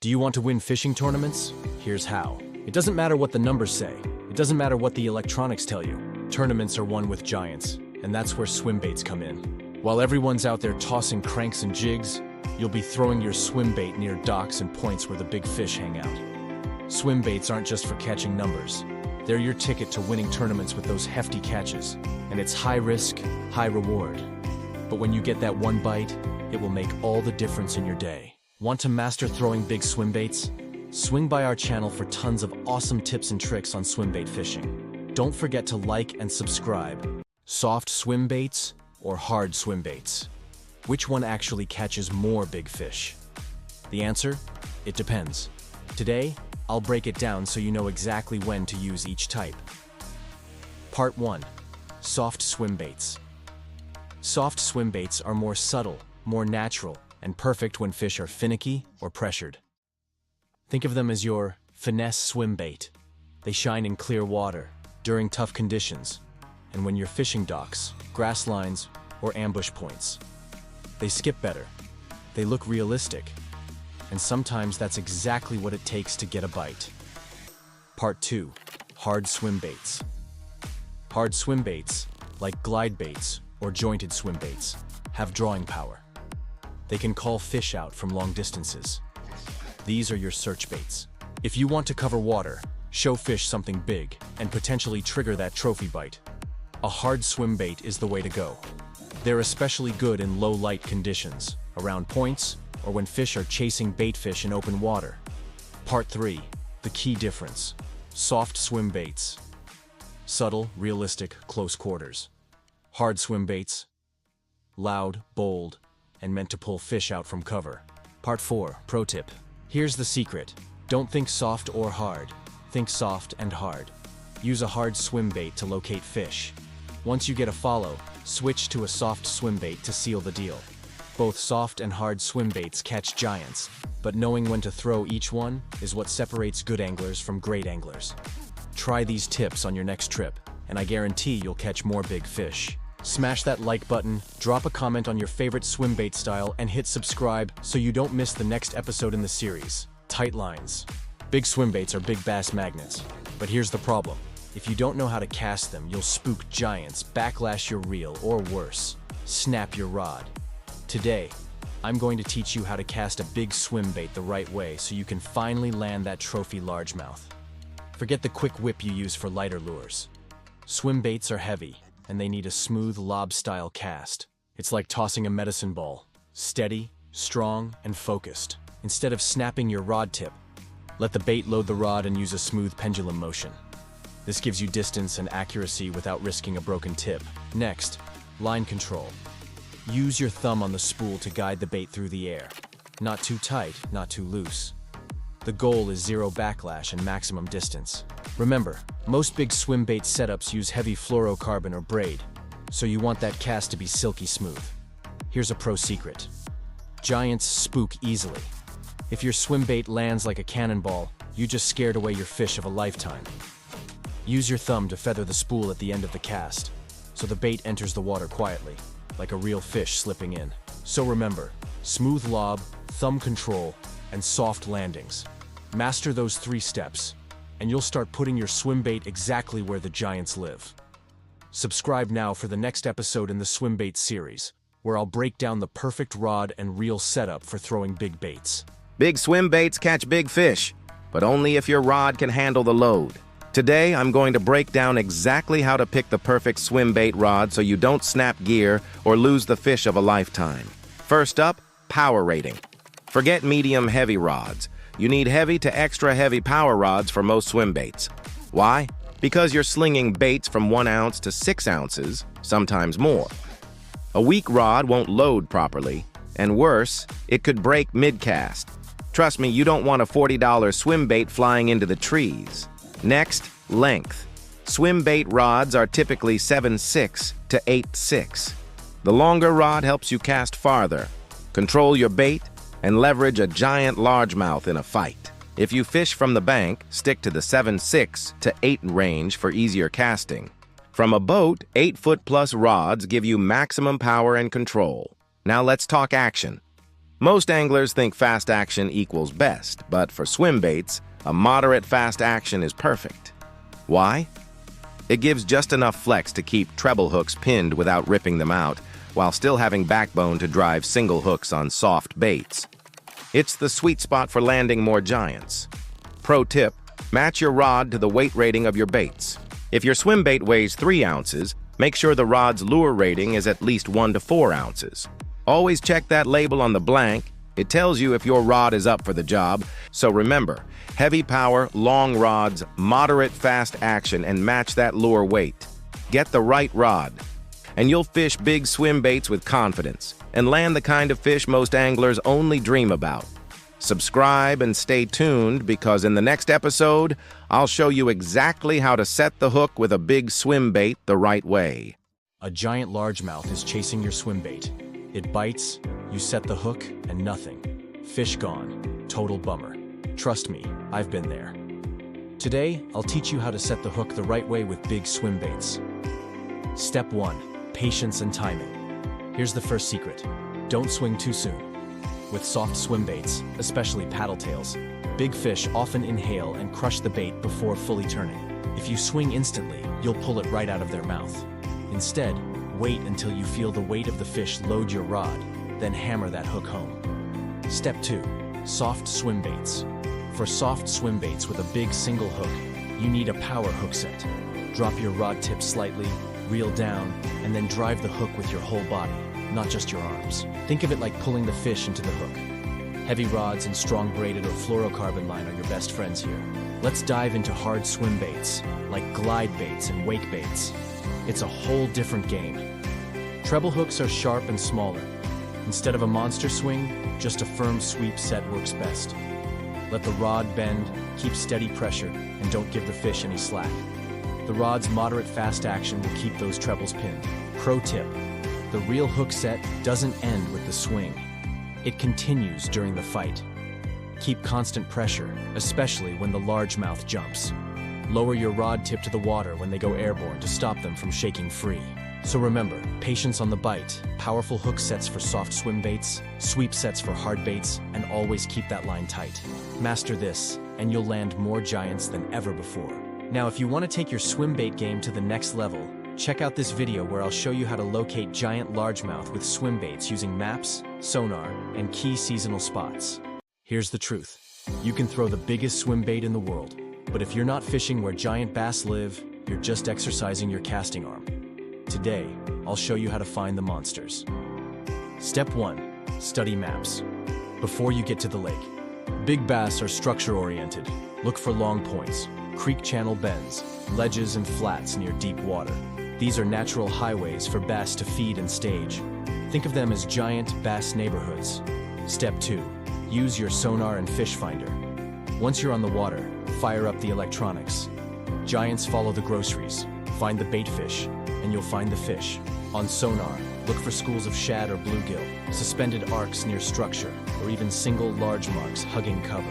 Do you want to win fishing tournaments? Here's how. It doesn't matter what the numbers say. It doesn't matter what the electronics tell you. Tournaments are won with giants, and that's where Swimbaits come in. While everyone's out there tossing cranks and jigs, you'll be throwing your Swimbait near docks and points where the big fish hang out. Swimbaits aren't just for catching numbers. They're your ticket to winning tournaments with those hefty catches, and it's high risk, high reward. But when you get that one bite, it will make all the difference in your day. Want to master throwing big swimbaits? Swing by our channel for tons of awesome tips and tricks on swimbait fishing. Don't forget to like and subscribe. Soft swimbaits or hard swimbaits? Which one actually catches more big fish? The answer? It depends. Today, I'll break it down so you know exactly when to use each type. Part 1. Soft swimbaits. Soft swimbaits are more subtle, more natural, and perfect when fish are finicky or pressured. Think of them as your finesse swim bait. They shine in clear water, during tough conditions, and when you're fishing docks, grass lines, or ambush points. They skip better, they look realistic, and sometimes that's exactly what it takes to get a bite. Part 2. Hard swim baits. Hard swim baits, like glide baits or jointed swim baits, have drawing power. They can call fish out from long distances. These are your search baits. If you want to cover water, show fish something big, and potentially trigger that trophy bite, a hard swim bait is the way to go. They're especially good in low light conditions, around points, or when fish are chasing bait fish in open water. Part 3. The key difference. Soft swim baits. Subtle, realistic, close quarters. Hard swim baits. Loud, bold, and meant to pull fish out from cover. Part 4. Pro tip. Here's the secret. Don't think soft or hard. Think soft and hard. Use a hard swim bait to locate fish. Once you get a follow, switch to a soft swim bait to seal the deal. Both soft and hard swim baits catch giants, but knowing when to throw each one is what separates good anglers from great anglers. Try these tips on your next trip, and I guarantee you'll catch more big fish. Smash that like button, drop a comment on your favorite swimbait style, and hit subscribe so you don't miss the next episode in the series. Tight lines. Big swimbaits are big bass magnets, but here's the problem. If you don't know how to cast them, you'll spook giants, backlash your reel, or worse, snap your rod. Today, I'm going to teach you how to cast a big swimbait the right way so you can finally land that trophy largemouth. Forget the quick whip you use for lighter lures. Swimbaits are heavy, and they need a smooth lob-style cast. It's like tossing a medicine ball. Steady, strong, and focused. Instead of snapping your rod tip, let the bait load the rod and use a smooth pendulum motion. This gives you distance and accuracy without risking a broken tip. Next, line control. Use your thumb on the spool to guide the bait through the air. Not too tight, not too loose. The goal is zero backlash and maximum distance. Remember, most big swimbait setups use heavy fluorocarbon or braid, so you want that cast to be silky smooth. Here's a pro secret. Giants spook easily. If your swimbait lands like a cannonball, you just scared away your fish of a lifetime. Use your thumb to feather the spool at the end of the cast, so the bait enters the water quietly, like a real fish slipping in. So remember, smooth lob, thumb control, and soft landings. Master those 3 steps, and you'll start putting your swimbait exactly where the giants live. Subscribe now for the next episode in the Swimbait series, where I'll break down the perfect rod and reel setup for throwing big baits. Big swim baits catch big fish, but only if your rod can handle the load. Today, I'm going to break down exactly how to pick the perfect swim bait rod so you don't snap gear or lose the fish of a lifetime. First up, power rating. Forget medium-heavy rods. You need heavy to extra heavy power rods for most swim baits. Why? Because you're slinging baits from 1 ounce to 6 ounces, sometimes more. A weak rod won't load properly, and worse, it could break mid-cast. Trust me, you don't want a $40 swim bait flying into the trees. Next, length. Swim bait rods are typically 7/6 to 8/6. The longer rod helps you cast farther, control your bait, and leverage a giant largemouth in a fight. If you fish from the bank, stick to the 7/6 to 8 range for easier casting. From a boat, 8-foot-plus rods give you maximum power and control. Now let's talk action. Most anglers think fast action equals best, but for swim baits, a moderate fast action is perfect. Why? It gives just enough flex to keep treble hooks pinned without ripping them out, while still having backbone to drive single hooks on soft baits. It's the sweet spot for landing more giants. Pro tip, match your rod to the weight rating of your baits. If your swim bait weighs 3 ounces, make sure the rod's lure rating is at least 1 to 4 ounces. Always check that label on the blank. It tells you if your rod is up for the job. So remember, heavy power, long rods, moderate fast action, and match that lure weight. Get the right rod, and you'll fish big swim baits with confidence and land the kind of fish most anglers only dream about. Subscribe and stay tuned, because in the next episode, I'll show you exactly how to set the hook with a big swim bait the right way. A giant largemouth is chasing your swim bait. It bites, you set the hook, and nothing. Fish gone. Total bummer. Trust me, I've been there. Today, I'll teach you how to set the hook the right way with big swim baits. Step 1. Patience and timing. Here's the first secret. Don't swing too soon. With soft swim baits, especially paddle tails, big fish often inhale and crush the bait before fully turning. If you swing instantly, you'll pull it right out of their mouth. Instead, wait until you feel the weight of the fish load your rod, then hammer that hook home. Step 2. Soft swim baits. For soft swim baits with a big single hook, you need a power hook set. Drop your rod tip slightly, reel down, and then drive the hook with your whole body, not just your arms. Think of it like pulling the fish into the hook. Heavy rods and strong braided or fluorocarbon line are your best friends here. Let's dive into hard swim baits, like glide baits and wake baits. It's a whole different game. Treble hooks are sharp and smaller. Instead of a monster swing, just a firm sweep set works best. Let the rod bend, keep steady pressure, and don't give the fish any slack. The rod's moderate fast action will keep those trebles pinned. Pro tip, the real hook set doesn't end with the swing. It continues during the fight. Keep constant pressure, especially when the largemouth jumps. Lower your rod tip to the water when they go airborne to stop them from shaking free. So remember, patience on the bite, powerful hook sets for soft swim baits, sweep sets for hard baits, and always keep that line tight. Master this, and you'll land more giants than ever before. Now, if you want to take your swim bait game to the next level, check out this video where I'll show you how to locate giant largemouth with swim baits using maps, sonar, and key seasonal spots. Here's the truth. You can throw the biggest swim bait in the world, but if you're not fishing where giant bass live, you're just exercising your casting arm. Today, I'll show you how to find the monsters. Step 1. Study maps. Before you get to the lake, big bass are structure-oriented. Look for long points, creek channel bends, ledges and flats near deep water. These are natural highways for bass to feed and stage. Think of them as giant bass neighborhoods. Step 2. Use your sonar and fish finder. Once you're on the water, fire up the electronics. Giants follow the groceries. Find the bait fish, and you'll find the fish. On sonar, look for schools of shad or bluegill, suspended arcs near structure, or even single large marks hugging cover.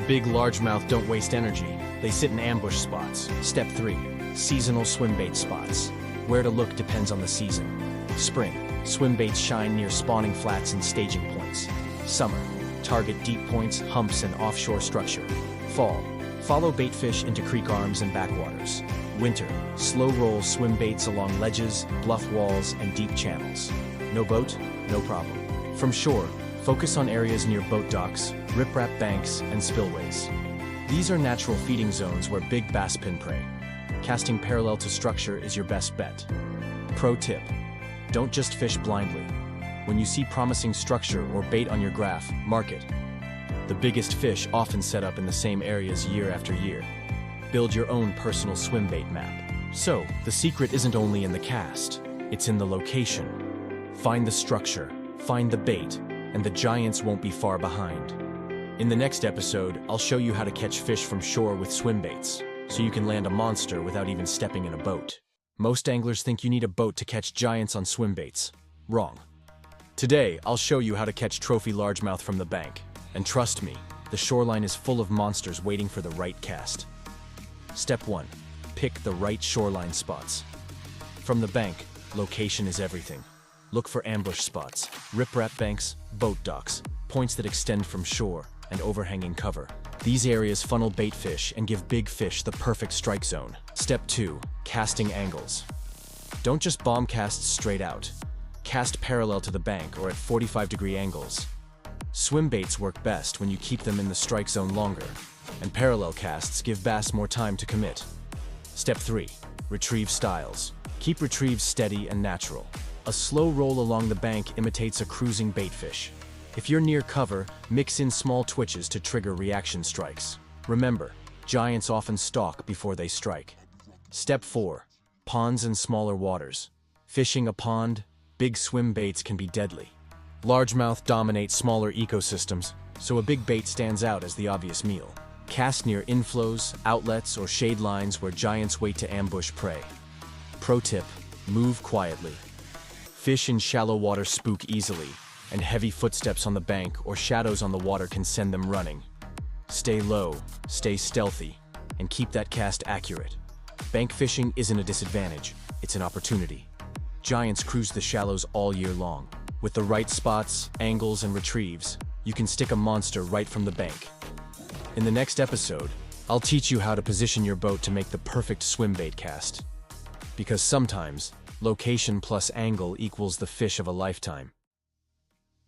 Big largemouth don't waste energy. They sit in ambush spots. Step 3. Seasonal swim bait spots. Where to look depends on the season. Spring, swim baits shine near spawning flats and staging points. Summer, target deep points, humps, and offshore structure. Fall, follow baitfish into creek arms and backwaters. Winter, slow roll swim baits along ledges, bluff walls, and deep channels. No boat? No problem. From shore, focus on areas near boat docks, riprap banks, and spillways. These are natural feeding zones where big bass pin prey. Casting parallel to structure is your best bet. Pro tip, don't just fish blindly. When you see promising structure or bait on your graph, mark it. The biggest fish often set up in the same areas year after year. Build your own personal swim bait map. So, the secret isn't only in the cast, it's in the location. Find the structure, find the bait, and the giants won't be far behind. In the next episode, I'll show you how to catch fish from shore with swim baits, so you can land a monster without even stepping in a boat. Most anglers think you need a boat to catch giants on swim baits. Wrong. Today, I'll show you how to catch trophy largemouth from the bank. And trust me, the shoreline is full of monsters waiting for the right cast. Step 1. Pick the right shoreline spots. From the bank, location is everything. Look for ambush spots, riprap banks, boat docks, points that extend from shore and overhanging cover. These areas funnel bait fish and give big fish the perfect strike zone. Step 2. Casting angles. Don't just bomb cast straight out. Cast parallel to the bank or at 45-degree angles. Swim baits work best when you keep them in the strike zone longer, and parallel casts give bass more time to commit. Step 3. Retrieve styles. Keep retrieves steady and natural. A slow roll along the bank imitates a cruising bait fish. If you're near cover, mix in small twitches to trigger reaction strikes. Remember, giants often stalk before they strike. Step 4. Ponds and smaller waters. Fishing a pond, big swim baits can be deadly. Largemouth dominate smaller ecosystems, so a big bait stands out as the obvious meal. Cast near inflows, outlets, or shade lines where giants wait to ambush prey. Pro tip: move quietly. Fish in shallow water spook easily, and heavy footsteps on the bank or shadows on the water can send them running. Stay low, stay stealthy, and keep that cast accurate. Bank fishing isn't a disadvantage, it's an opportunity. Giants cruise the shallows all year long. With the right spots, angles, and retrieves, you can stick a monster right from the bank. In the next episode, I'll teach you how to position your boat to make the perfect swim bait cast. Because sometimes, location plus angle equals the fish of a lifetime.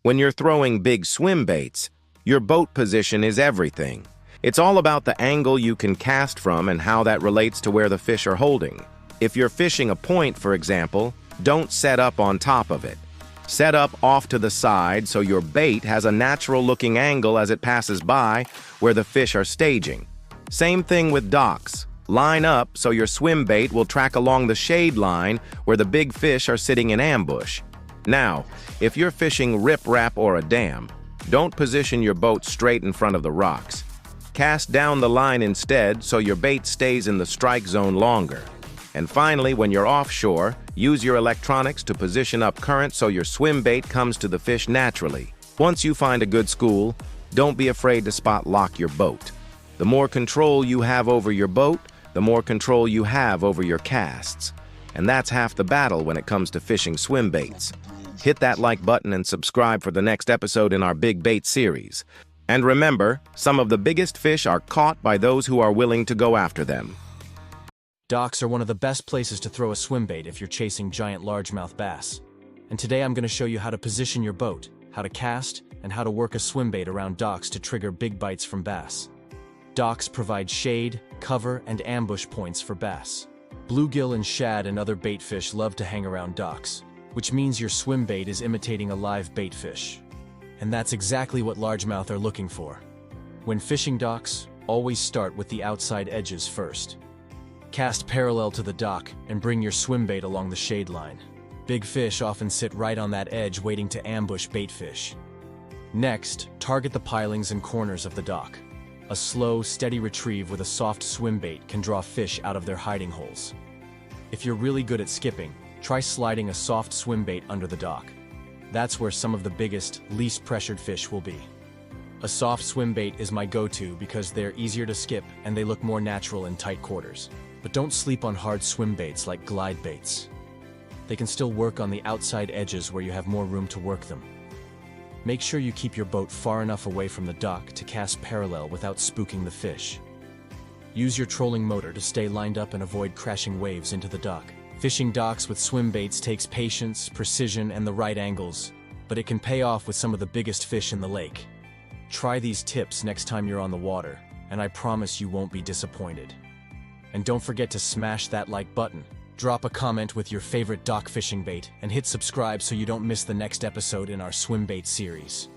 When you're throwing big swim baits, your boat position is everything. It's all about the angle you can cast from and how that relates to where the fish are holding. If you're fishing a point, for example, don't set up on top of it. Set up off to the side so your bait has a natural-looking angle as it passes by where the fish are staging. Same thing with docks. Line up so your swim bait will track along the shade line where the big fish are sitting in ambush. Now, if you're fishing riprap or a dam, don't position your boat straight in front of the rocks. Cast down the line instead so your bait stays in the strike zone longer. And finally, when you're offshore, use your electronics to position up current so your swim bait comes to the fish naturally. Once you find a good school, don't be afraid to spot lock your boat. The more control you have over your boat, the more control you have over your casts. And that's half the battle when it comes to fishing swim baits. Hit that like button and subscribe for the next episode in our Big Bait series. And remember, some of the biggest fish are caught by those who are willing to go after them. Docks are one of the best places to throw a swim bait if you're chasing giant largemouth bass. And today I'm going to show you how to position your boat, how to cast, and how to work a swim bait around docks to trigger big bites from bass. Docks provide shade, cover, and ambush points for bass. Bluegill and shad and other bait fish love to hang around docks, which means your swim bait is imitating a live bait fish. And that's exactly what largemouth are looking for. When fishing docks, always start with the outside edges first. Cast parallel to the dock and bring your swim bait along the shade line. Big fish often sit right on that edge waiting to ambush bait fish. Next, target the pilings and corners of the dock. A slow, steady retrieve with a soft swim bait can draw fish out of their hiding holes. If you're really good at skipping, try sliding a soft swim bait under the dock. That's where some of the biggest, least pressured fish will be. A soft swim bait is my go-to because they're easier to skip and they look more natural in tight quarters. But don't sleep on hard swim baits like glide baits. They can still work on the outside edges where you have more room to work them. Make sure you keep your boat far enough away from the dock to cast parallel without spooking the fish. Use your trolling motor to stay lined up and avoid crashing waves into the dock. Fishing docks with swim baits takes patience, precision, and the right angles, but it can pay off with some of the biggest fish in the lake. Try these tips next time you're on the water, and I promise you won't be disappointed. And don't forget to smash that like button, drop a comment with your favorite dock fishing bait, and hit subscribe so you don't miss the next episode in our Swimbait series.